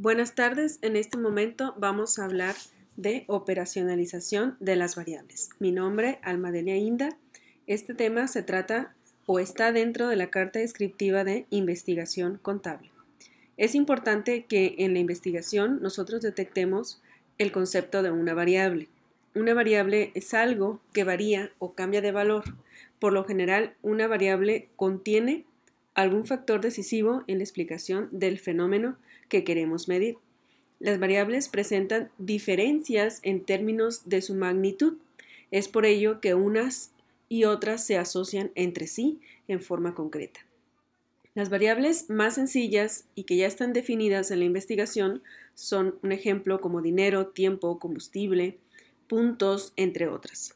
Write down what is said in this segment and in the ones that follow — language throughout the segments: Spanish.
Buenas tardes, en este momento vamos a hablar de operacionalización de las variables. Mi nombre, Almadelia Inda. Este tema se trata o está dentro de la carta descriptiva de investigación contable. Es importante que en la investigación nosotros detectemos el concepto de una variable. Una variable es algo que varía o cambia de valor. Por lo general, una variable contiene algún factor decisivo en la explicación del fenómeno que queremos medir. Las variables presentan diferencias en términos de su magnitud. Es por ello que unas y otras se asocian entre sí en forma concreta. Las variables más sencillas y que ya están definidas en la investigación son un ejemplo como dinero, tiempo, combustible, puntos, entre otras.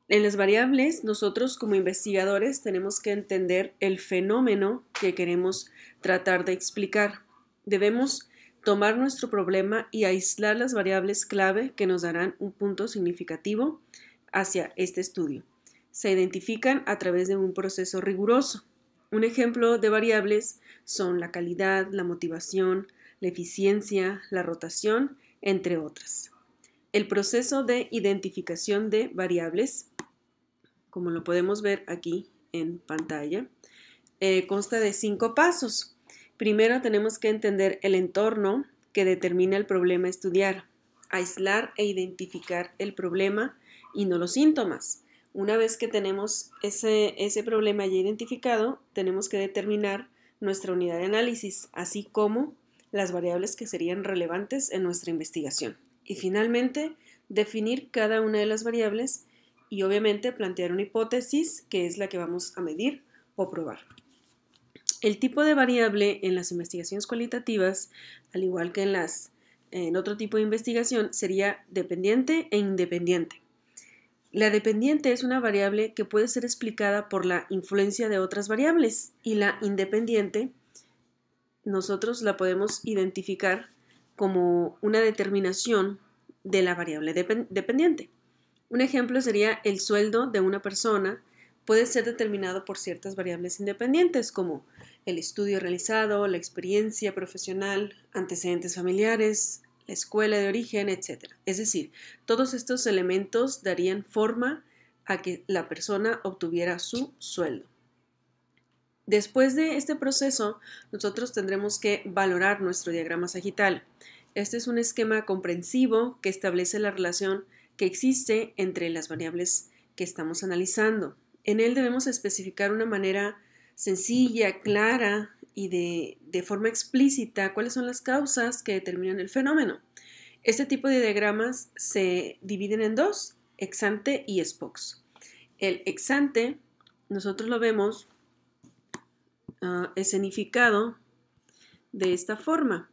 En las variables, nosotros como investigadores tenemos que entender el fenómeno que queremos tratar de explicar. Debemos tomar nuestro problema y aislar las variables clave que nos darán un punto significativo hacia este estudio. Se identifican a través de un proceso riguroso. Un ejemplo de variables son la calidad, la motivación, la eficiencia, la rotación, entre otras. El proceso de identificación de variables, como lo podemos ver aquí en pantalla, consta de 5 pasos. Primero tenemos que entender el entorno que determina el problema a estudiar, aislar e identificar el problema y no los síntomas. Una vez que tenemos ese problema ya identificado, tenemos que determinar nuestra unidad de análisis, así como las variables que serían relevantes en nuestra investigación. Y finalmente, definir cada una de las variables y obviamente plantear una hipótesis que es la que vamos a medir o probar. El tipo de variable en las investigaciones cualitativas, al igual que en otro tipo de investigación, sería dependiente e independiente. La dependiente es una variable que puede ser explicada por la influencia de otras variables y la independiente nosotros la podemos identificar como una determinación de la variable dependiente. Un ejemplo sería el sueldo de una persona puede ser determinado por ciertas variables independientes como el estudio realizado, la experiencia profesional, antecedentes familiares, la escuela de origen, etc. Es decir, todos estos elementos darían forma a que la persona obtuviera su sueldo. Después de este proceso, nosotros tendremos que valorar nuestro diagrama sagital. Este es un esquema comprensivo que establece la relación que existe entre las variables que estamos analizando. En él debemos especificar una manera sencilla, clara y de forma explícita cuáles son las causas que determinan el fenómeno. Este tipo de diagramas se dividen en dos, ex ante y ex post. El ex ante nosotros lo vemos escenificado de esta forma.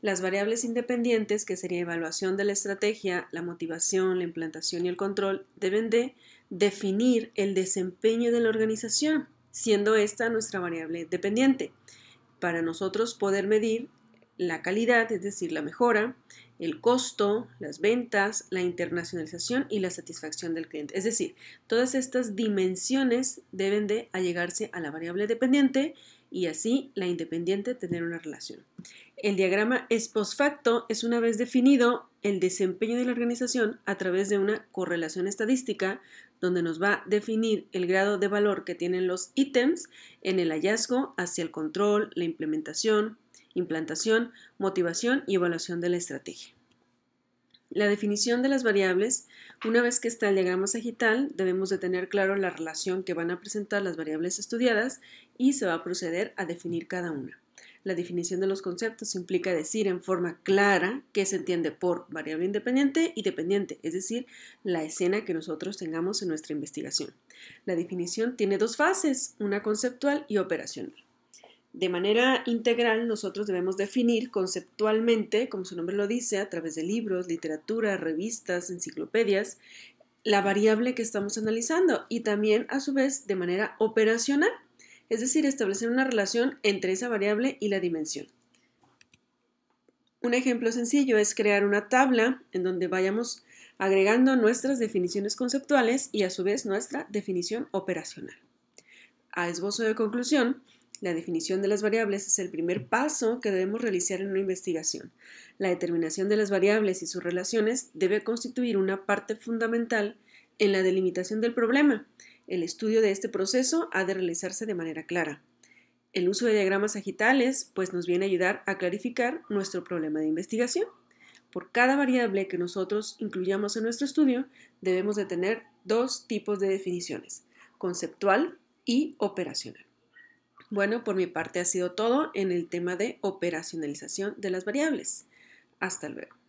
Las variables independientes, que sería evaluación de la estrategia, la motivación, la implantación y el control, deben de definir el desempeño de la organización, siendo esta nuestra variable dependiente. Para nosotros poder medir la calidad, es decir, la mejora, el costo, las ventas, la internacionalización y la satisfacción del cliente. Es decir, todas estas dimensiones deben de allegarse a la variable dependiente y así la independiente tener una relación. El diagrama ex post facto es una vez definido el desempeño de la organización a través de una correlación estadística donde nos va a definir el grado de valor que tienen los ítems en el hallazgo hacia el control, la implantación, motivación y evaluación de la estrategia. La definición de las variables, una vez que está el diagrama sagital, debemos de tener claro la relación que van a presentar las variables estudiadas y se va a proceder a definir cada una. La definición de los conceptos implica decir en forma clara qué se entiende por variable independiente y dependiente, es decir, la escena que nosotros tengamos en nuestra investigación. La definición tiene dos fases, una conceptual y operacional. De manera integral, nosotros debemos definir conceptualmente, como su nombre lo dice, a través de libros, literatura, revistas, enciclopedias, la variable que estamos analizando y también, a su vez, de manera operacional, es decir, establecer una relación entre esa variable y la dimensión. Un ejemplo sencillo es crear una tabla en donde vayamos agregando nuestras definiciones conceptuales y, a su vez, nuestra definición operacional. A esbozo de conclusión, La definición de las variables es el primer paso que debemos realizar en una investigación. La determinación de las variables y sus relaciones debe constituir una parte fundamental en la delimitación del problema. El estudio de este proceso ha de realizarse de manera clara. El uso de diagramas sagitales pues nos viene a ayudar a clarificar nuestro problema de investigación. Por cada variable que nosotros incluyamos en nuestro estudio, debemos de tener dos tipos de definiciones, conceptual y operacional. Bueno, por mi parte ha sido todo en el tema de operacionalización de las variables. Hasta luego.